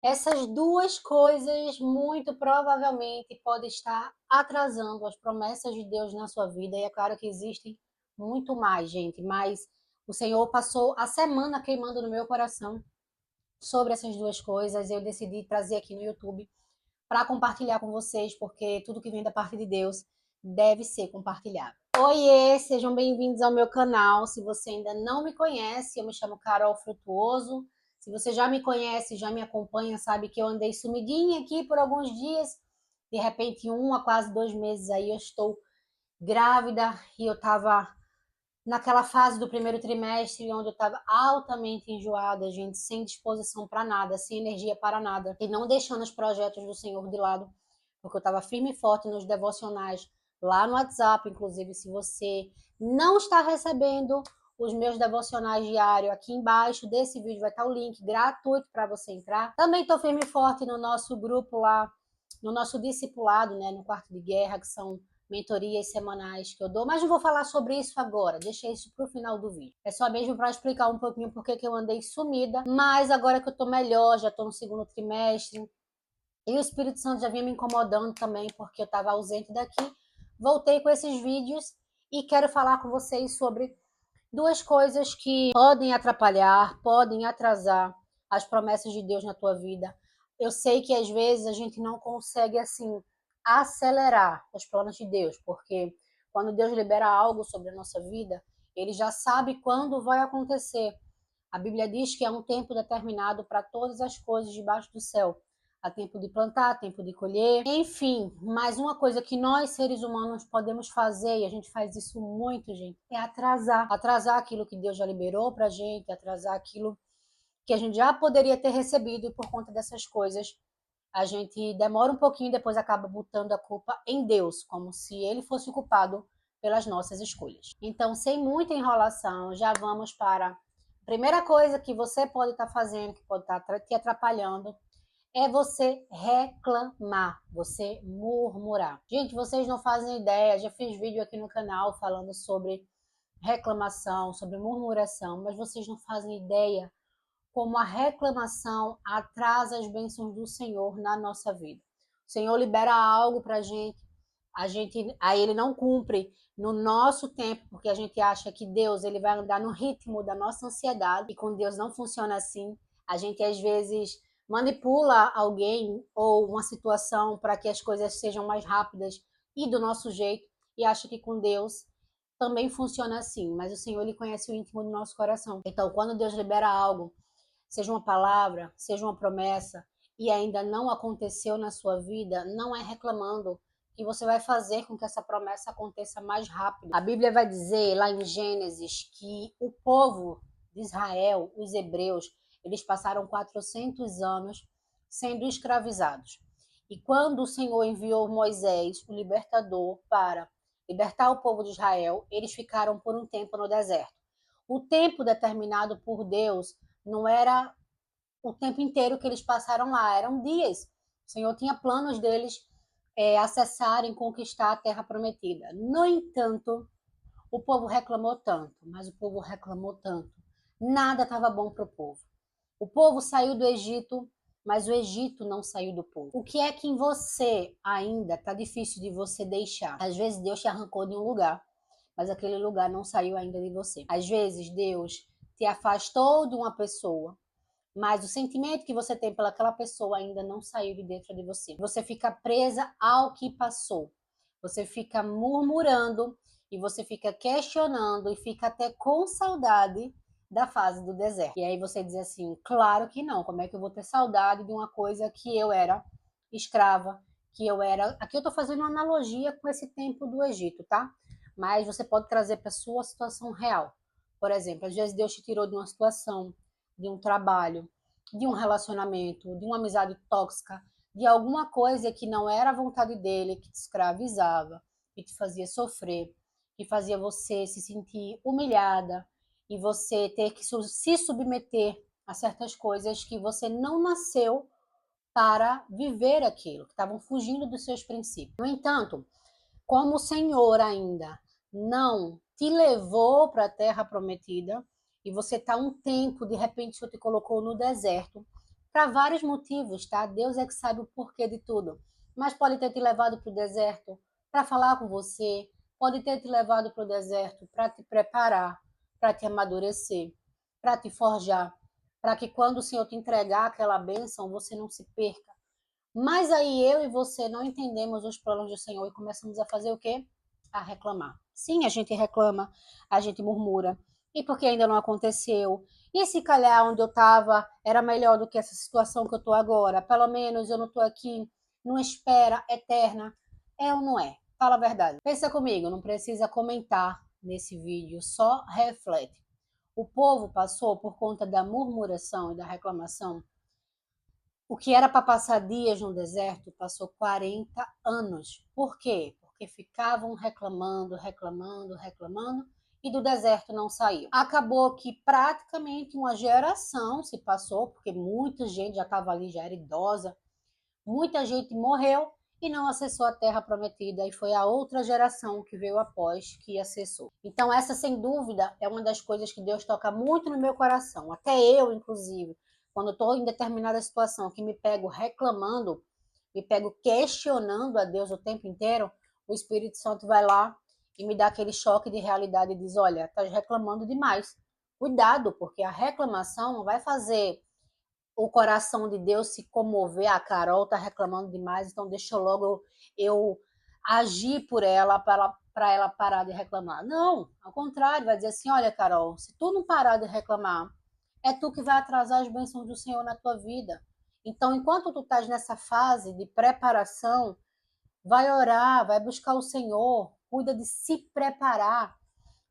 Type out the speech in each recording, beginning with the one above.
Essas duas coisas muito provavelmente podem estar atrasando as promessas de Deus na sua vida. E é claro que existem muito mais, gente, mas o Senhor passou a semana queimando no meu coração sobre essas duas coisas. Eu decidi trazer aqui no YouTube para compartilhar com vocês, porque tudo que vem da parte de Deus deve ser compartilhado. Oiê, sejam bem-vindos ao meu canal. Se você ainda não me conhece, eu me chamo Carol Frutuoso. Se você já me conhece, já me acompanha, sabe que eu andei sumidinha aqui por alguns dias. De repente, 1 a quase 2 meses aí, eu estou grávida e eu estava naquela fase do primeiro trimestre onde eu estava altamente enjoada, gente, sem disposição para nada, sem energia para nada, e não deixando os projetos do Senhor de lado, porque eu estava firme e forte nos devocionais, lá no WhatsApp, inclusive, se você não está recebendo os meus devocionais diários, aqui embaixo desse vídeo vai estar o link gratuito para você entrar. Também estou firme e forte no nosso grupo lá, no nosso discipulado, né, no quarto de guerra, que são mentorias semanais que eu dou, mas não vou falar sobre isso agora, deixei isso para o final do vídeo. É só mesmo para explicar um pouquinho porque que eu andei sumida, mas agora que eu tô melhor, já tô no segundo trimestre, e o Espírito Santo já vinha me incomodando também, porque eu estava ausente daqui, voltei com esses vídeos e quero falar com vocês sobre duas coisas que podem atrapalhar, podem atrasar as promessas de Deus na tua vida. Eu sei que às vezes a gente não consegue assim acelerar os planos de Deus, porque quando Deus libera algo sobre a nossa vida, ele já sabe quando vai acontecer. A Bíblia diz que há um tempo determinado para todas as coisas debaixo do céu. Há tempo de plantar, tempo de colher, enfim. Mas uma coisa que nós, seres humanos, podemos fazer, e a gente faz isso muito, gente, é atrasar. Atrasar aquilo que Deus já liberou para a gente, atrasar aquilo que a gente já poderia ter recebido, e por conta dessas coisas, a gente demora um pouquinho e depois acaba botando a culpa em Deus, como se ele fosse o culpado pelas nossas escolhas. Então, sem muita enrolação, já vamos para a primeira coisa que você pode estar fazendo, que pode estar te atrapalhando, é você reclamar, você murmurar. Gente, vocês não fazem ideia, já fiz vídeo aqui no canal falando sobre reclamação, sobre murmuração, mas vocês não fazem ideia como a reclamação atrasa as bênçãos do Senhor na nossa vida. O Senhor libera algo para a gente, aí ele não cumpre no nosso tempo, porque a gente acha que Deus ele vai andar no ritmo da nossa ansiedade, e com Deus não funciona assim. A gente às vezes manipula alguém ou uma situação para que as coisas sejam mais rápidas e do nosso jeito, e acha que com Deus também funciona assim, mas o Senhor ele conhece o íntimo do nosso coração. Então, quando Deus libera algo, seja uma palavra, seja uma promessa, e ainda não aconteceu na sua vida, não é reclamando que você vai fazer com que essa promessa aconteça mais rápido. A Bíblia vai dizer lá em Gênesis que o povo de Israel, os hebreus, eles passaram 400 anos sendo escravizados. E quando o Senhor enviou Moisés, o libertador, para libertar o povo de Israel, eles ficaram por um tempo no deserto. O tempo determinado por Deus não era o tempo inteiro que eles passaram lá, eram dias. O Senhor tinha planos deles acessarem, conquistar a terra prometida. No entanto, o povo reclamou tanto, mas o povo reclamou tanto. Nada estava bom para o povo. O povo saiu do Egito, mas o Egito não saiu do povo. O que é que em você ainda está difícil de você deixar? Às vezes Deus te arrancou de um lugar, mas aquele lugar não saiu ainda de você. Às vezes Deus te afastou de uma pessoa, mas o sentimento que você tem pelaquela pessoa ainda não saiu de dentro de você. Você fica presa ao que passou. Você fica murmurando e você fica questionando e fica até com saudade da fase do deserto. E aí você diz assim, claro que não, como é que eu vou ter saudade de uma coisa que eu era escrava, que eu era... Aqui eu tô fazendo uma analogia com esse tempo do Egito, tá? Mas você pode trazer para sua situação real. Por exemplo, às vezes Deus te tirou de uma situação, de um trabalho, de um relacionamento, de uma amizade tóxica, de alguma coisa que não era a vontade dele, que te escravizava, que te fazia sofrer, que fazia você se sentir humilhada e você ter que se submeter a certas coisas que você não nasceu para viver aquilo, que estavam fugindo dos seus princípios. No entanto, como o Senhor ainda não te levou para a terra prometida, e você está um tempo, de repente, o Senhor te colocou no deserto, para vários motivos, tá? Deus é que sabe o porquê de tudo. Mas pode ter te levado para o deserto para falar com você, pode ter te levado para o deserto para te preparar, para te amadurecer, para te forjar, para que quando o Senhor te entregar aquela bênção, você não se perca. Mas aí eu e você não entendemos os planos do Senhor e começamos a fazer o quê? A reclamar. Sim, a gente reclama, a gente murmura. E porque ainda não aconteceu? E se calhar onde eu estava era melhor do que essa situação que eu estou agora? Pelo menos eu não estou aqui numa espera eterna. É ou não é? Fala a verdade. Pensa comigo, não precisa comentar nesse vídeo, só reflete. O povo passou por conta da murmuração e da reclamação. O que era para passar dias no deserto passou 40 anos. Por quê? Porque ficavam reclamando, reclamando, reclamando e do deserto não saiu. Acabou que praticamente uma geração se passou, porque muita gente já estava ali, já era idosa, muita gente morreu e não acessou a terra prometida, e foi a outra geração que veio após que acessou. Então essa, sem dúvida, é uma das coisas que Deus toca muito no meu coração. Até eu, inclusive, quando estou em determinada situação que me pego reclamando, me pego questionando a Deus o tempo inteiro, o Espírito Santo vai lá e me dá aquele choque de realidade e diz: olha, estás reclamando demais. Cuidado, porque a reclamação não vai fazer o coração de Deus se comover. A Carol tá reclamando demais, então deixa logo eu agir por ela para ela parar de reclamar. Não, ao contrário, vai dizer assim: olha, Carol, se tu não parar de reclamar, é tu que vai atrasar as bênçãos do Senhor na tua vida. Então, enquanto tu estás nessa fase de preparação, vai orar, vai buscar o Senhor, cuida de se preparar,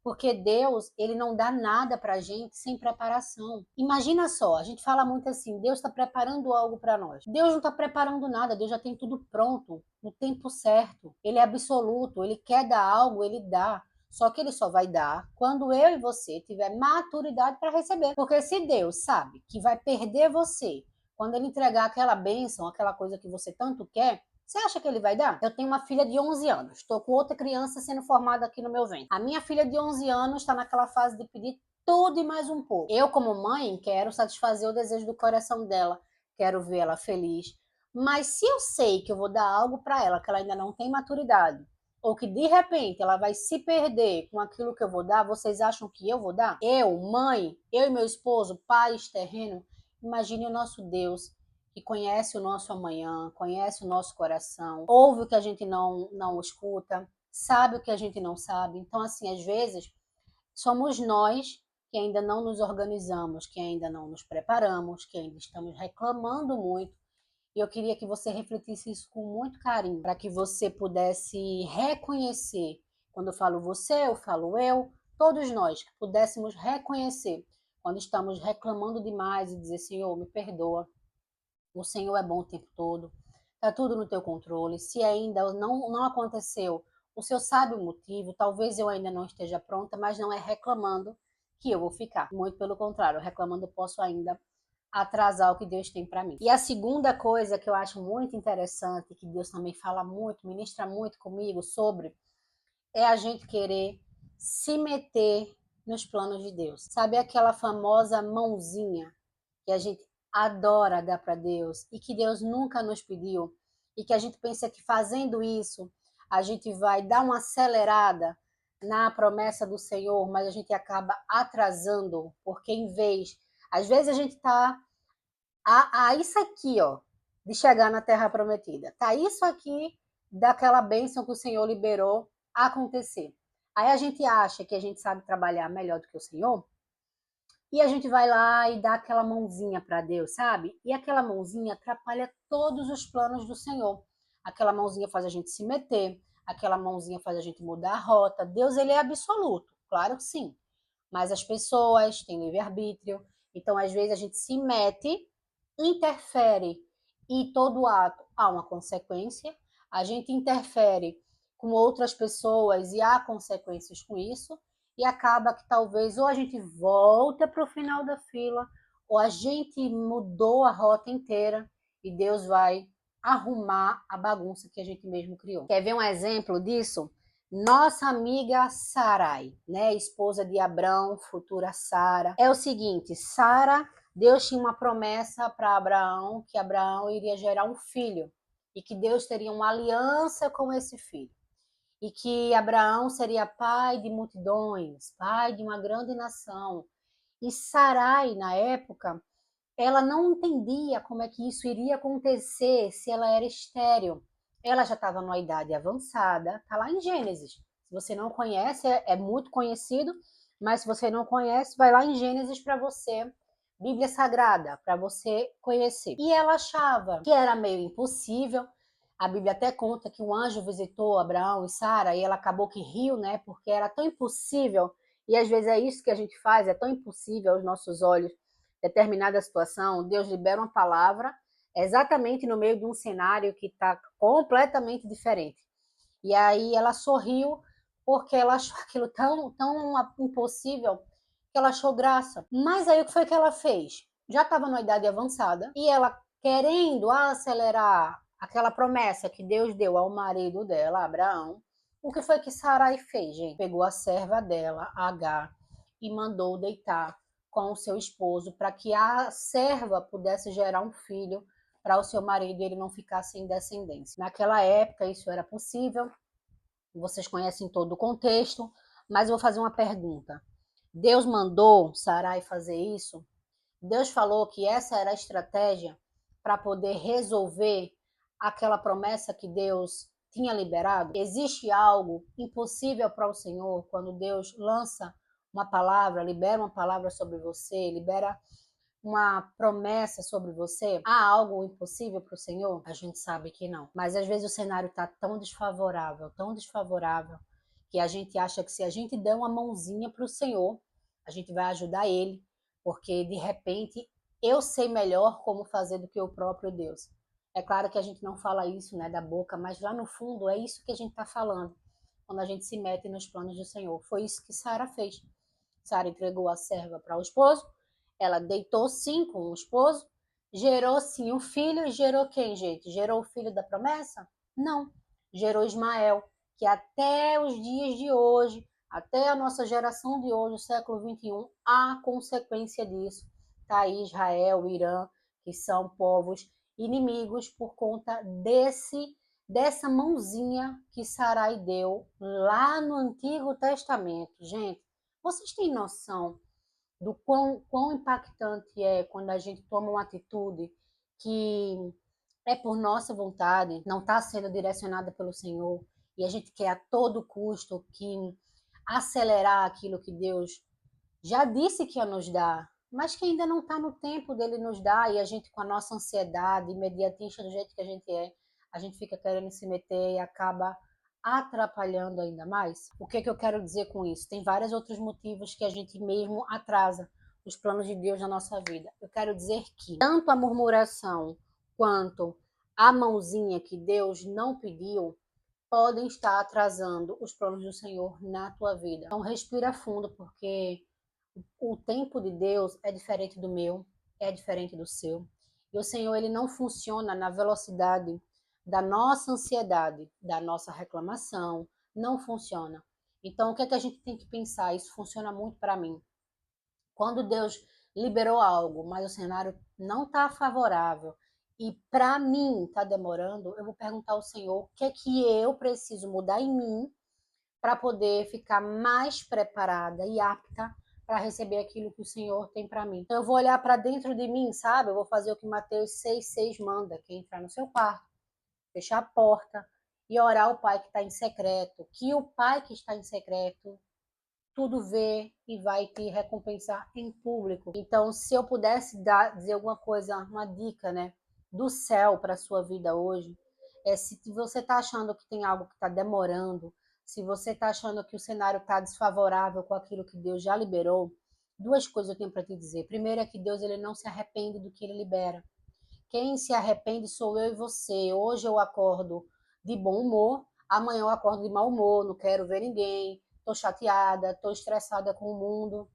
porque Deus, ele não dá nada pra gente sem preparação. Imagina só, a gente fala muito assim: Deus está preparando algo para nós. Deus não está preparando nada, Deus já tem tudo pronto, no tempo certo. Ele é absoluto, ele quer dar algo, ele dá. Só que ele só vai dar quando eu e você tiver maturidade para receber. Porque se Deus sabe que vai perder você quando ele entregar aquela bênção, aquela coisa que você tanto quer, você acha que ele vai dar? Eu tenho uma filha de 11 anos. Estou com outra criança sendo formada aqui no meu ventre. A minha filha de 11 anos está naquela fase de pedir tudo e mais um pouco. Eu, como mãe, quero satisfazer o desejo do coração dela. Quero ver ela feliz. Mas se eu sei que eu vou dar algo para ela que ela ainda não tem maturidade, ou que de repente ela vai se perder com aquilo que eu vou dar, vocês acham que eu vou dar? Eu, mãe, eu e meu esposo, pais terreno, imagine o nosso Deus, que conhece o nosso amanhã, conhece o nosso coração, ouve o que a gente não escuta, sabe o que a gente não sabe. Então, assim, às vezes, somos nós que ainda não nos organizamos, que ainda não nos preparamos, que ainda estamos reclamando muito. E eu queria que você refletisse isso com muito carinho, para que você pudesse reconhecer. Quando eu falo você, eu falo eu, todos nós, que pudéssemos reconhecer quando estamos reclamando demais e dizer: Senhor, me perdoa. O Senhor é bom o tempo todo. Está tudo no teu controle. Se ainda não aconteceu, o Senhor sabe o motivo. Talvez eu ainda não esteja pronta, mas não é reclamando que eu vou ficar. Muito pelo contrário, reclamando eu posso ainda atrasar o que Deus tem para mim. E a segunda coisa que eu acho muito interessante, que Deus também fala muito, ministra muito comigo sobre, é a gente querer se meter nos planos de Deus. Sabe aquela famosa mãozinha que a gente adora dar para Deus e que Deus nunca nos pediu, e que a gente pensa que fazendo isso a gente vai dar uma acelerada na promessa do Senhor, mas a gente acaba atrasando, porque em vez, às vezes a gente tá a isso aqui, ó, de chegar na terra prometida. Tá isso aqui daquela bênção que o Senhor liberou acontecer. Aí a gente acha que a gente sabe trabalhar melhor do que o Senhor, e a gente vai lá e dá aquela mãozinha para Deus, sabe? E aquela mãozinha atrapalha todos os planos do Senhor. Aquela mãozinha faz a gente se meter, aquela mãozinha faz a gente mudar a rota. Deus, ele é absoluto, claro que sim. Mas as pessoas têm livre-arbítrio, então às vezes a gente se mete, interfere, e todo ato há uma consequência. A gente interfere com outras pessoas e há consequências com isso, e acaba que talvez ou a gente volta para o final da fila, ou a gente mudou a rota inteira e Deus vai arrumar a bagunça que a gente mesmo criou. Quer ver um exemplo disso? Nossa amiga Sarai, né, esposa de Abrão, futura Sara. É o seguinte: Sara Deus tinha uma promessa para Abraão, que Abraão iria gerar um filho, e que Deus teria uma aliança com esse filho, e que Abraão seria pai de multidões, pai de uma grande nação. E Sarai, na época, ela não entendia como é que isso iria acontecer se ela era estéril. Ela já estava numa idade avançada, está lá em Gênesis. Se você não conhece, é muito conhecido, mas se você não conhece, vai lá em Gênesis para você, Bíblia Sagrada, para você conhecer. E ela achava que era meio impossível. A Bíblia até conta que um anjo visitou Abraão e Sara e ela acabou que riu, né? Porque era tão impossível. E às vezes é isso que a gente faz, é tão impossível aos nossos olhos determinada situação, Deus libera uma palavra exatamente no meio de um cenário que está completamente diferente. E aí ela sorriu porque ela achou aquilo tão impossível que ela achou graça. Mas aí o que foi que ela fez? Já estava numa idade avançada e ela querendo acelerar aquela promessa que Deus deu ao marido dela, Abraão. O que foi que Sarai fez, gente? Pegou a serva dela, Agar, e mandou deitar com o seu esposo para que a serva pudesse gerar um filho para o seu marido e ele não ficar sem descendência. Naquela época isso era possível, vocês conhecem todo o contexto, mas eu vou fazer uma pergunta. Deus mandou Sarai fazer isso? Deus falou que essa era a estratégia para poder resolver aquela promessa que Deus tinha liberado? Existe algo impossível para o Senhor quando Deus lança uma palavra, libera uma palavra sobre você, libera uma promessa sobre você? Há algo impossível para o Senhor? A gente sabe que não. Mas às vezes o cenário está tão desfavorável, que a gente acha que se a gente der uma mãozinha para o Senhor, a gente vai ajudar Ele, porque de repente eu sei melhor como fazer do que o próprio Deus. É claro que a gente não fala isso, né, da boca, mas lá no fundo é isso que a gente está falando quando a gente se mete nos planos do Senhor. Foi isso que Sara fez. Sara entregou a serva para o esposo, ela deitou sim com o esposo, gerou sim um filho, e gerou quem, gente? Gerou o filho da promessa? Não, gerou Ismael, que até os dias de hoje, até a nossa geração de hoje, o século XXI, há consequência disso. Está aí Israel, Irã, que são povos inimigos por conta dessa mãozinha que Sarai deu lá no Antigo Testamento. Gente, vocês têm noção do quão impactante é quando a gente toma uma atitude que é por nossa vontade, não está sendo direcionada pelo Senhor, e a gente quer a todo custo que acelerar aquilo que Deus já disse que ia nos dar, mas que ainda não está no tempo dele nos dar, e a gente com a nossa ansiedade, imediatista do jeito que a gente fica querendo se meter e acaba atrapalhando ainda mais. O que eu quero dizer com isso? Tem vários outros motivos que a gente mesmo atrasa os planos de Deus na nossa vida. Eu quero dizer que tanto a murmuração quanto a mãozinha que Deus não pediu podem estar atrasando os planos do Senhor na tua vida. Então respira fundo, porque o tempo de Deus é diferente do meu, é diferente do seu. E o Senhor, ele não funciona na velocidade da nossa ansiedade, da nossa reclamação, não funciona. Então, o que é que a gente tem que pensar? Isso funciona muito para mim. Quando Deus liberou algo, mas o cenário não está favorável e para mim está demorando, eu vou perguntar ao Senhor o que é que eu preciso mudar em mim para poder ficar mais preparada e apta para receber aquilo que o Senhor tem para mim. Então eu vou olhar para dentro de mim, sabe? Eu vou fazer o que Mateus 6,6 manda, que é entrar no seu quarto, fechar a porta e orar ao Pai que está em secreto, que o Pai que está em secreto tudo vê e vai te recompensar em público. Então, se eu pudesse dizer alguma coisa, uma dica, né, do céu para a sua vida hoje, é se você está achando que tem algo que está demorando, se você está achando que o cenário está desfavorável com aquilo que Deus já liberou, duas coisas eu tenho para te dizer. Primeiro é que Deus, ele não se arrepende do que ele libera. Quem se arrepende sou eu e você. Hoje eu acordo de bom humor, amanhã eu acordo de mau humor, não quero ver ninguém, estou chateada, estou estressada com o mundo.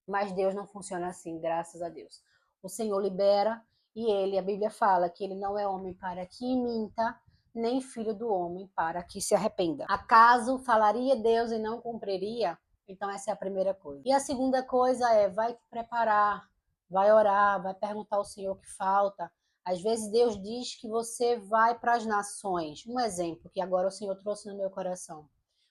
Mas Deus não funciona assim, graças a Deus. O Senhor libera e ele, a Bíblia fala que ele não é homem para que minta, nem filho do homem para que se arrependa. Acaso falaria Deus e não cumpriria? Então essa é a primeira coisa. E a segunda coisa é, vai te preparar vai orar, vai perguntar ao Senhor o que falta. Às vezes Deus diz que você vai para as nações. Um exemplo que agora o Senhor trouxe no meu coração.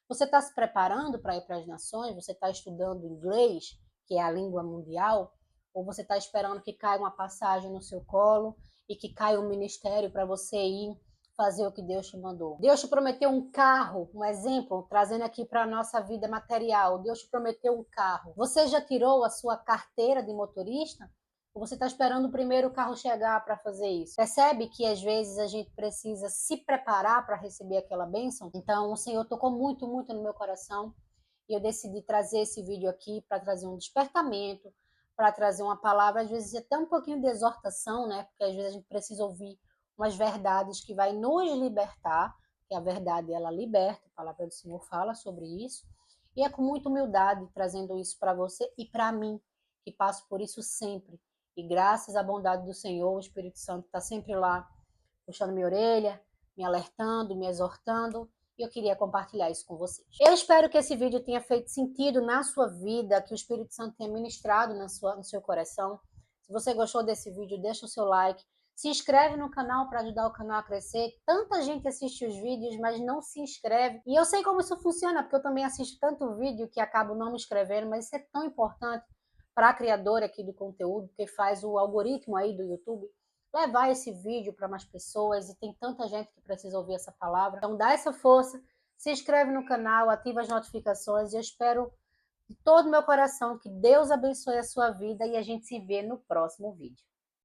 Você está se preparando para ir para as nações? Você está estudando inglês, que é a língua mundial? Ou você está esperando que caia uma passagem no seu colo e que caia um ministério para você ir fazer o que Deus te mandou? Deus te prometeu um carro, um exemplo, trazendo aqui para a nossa vida material. Deus te prometeu um carro. Você já tirou a sua carteira de motorista? Ou você está esperando o primeiro carro chegar para fazer isso? Percebe que às vezes a gente precisa se preparar para receber aquela bênção? Então, o Senhor tocou muito, muito no meu coração e eu decidi trazer esse vídeo aqui para trazer um despertamento, para trazer uma palavra, às vezes até um pouquinho de exortação, né? Porque às vezes a gente precisa ouvir umas verdades que vai nos libertar, que a verdade ela liberta, a palavra do Senhor fala sobre isso. E é com muita humildade trazendo isso para você e para mim, que passo por isso sempre. E graças à bondade do Senhor, o Espírito Santo está sempre lá, puxando minha orelha, me alertando, me exortando, e eu queria compartilhar isso com vocês. Eu espero que esse vídeo tenha feito sentido na sua vida, que o Espírito Santo tenha ministrado no seu coração. Se você gostou desse vídeo, deixa o seu like, se inscreve no canal para ajudar o canal a crescer. Tanta gente assiste os vídeos, mas não se inscreve. E eu sei como isso funciona, porque eu também assisto tanto vídeo que acabo não me inscrevendo, mas isso é tão importante para a criadora aqui do conteúdo, que faz o algoritmo aí do YouTube, levar esse vídeo para mais pessoas, e tem tanta gente que precisa ouvir essa palavra. Então dá essa força, se inscreve no canal, ativa as notificações, e eu espero de todo o meu coração que Deus abençoe a sua vida e a gente se vê no próximo vídeo.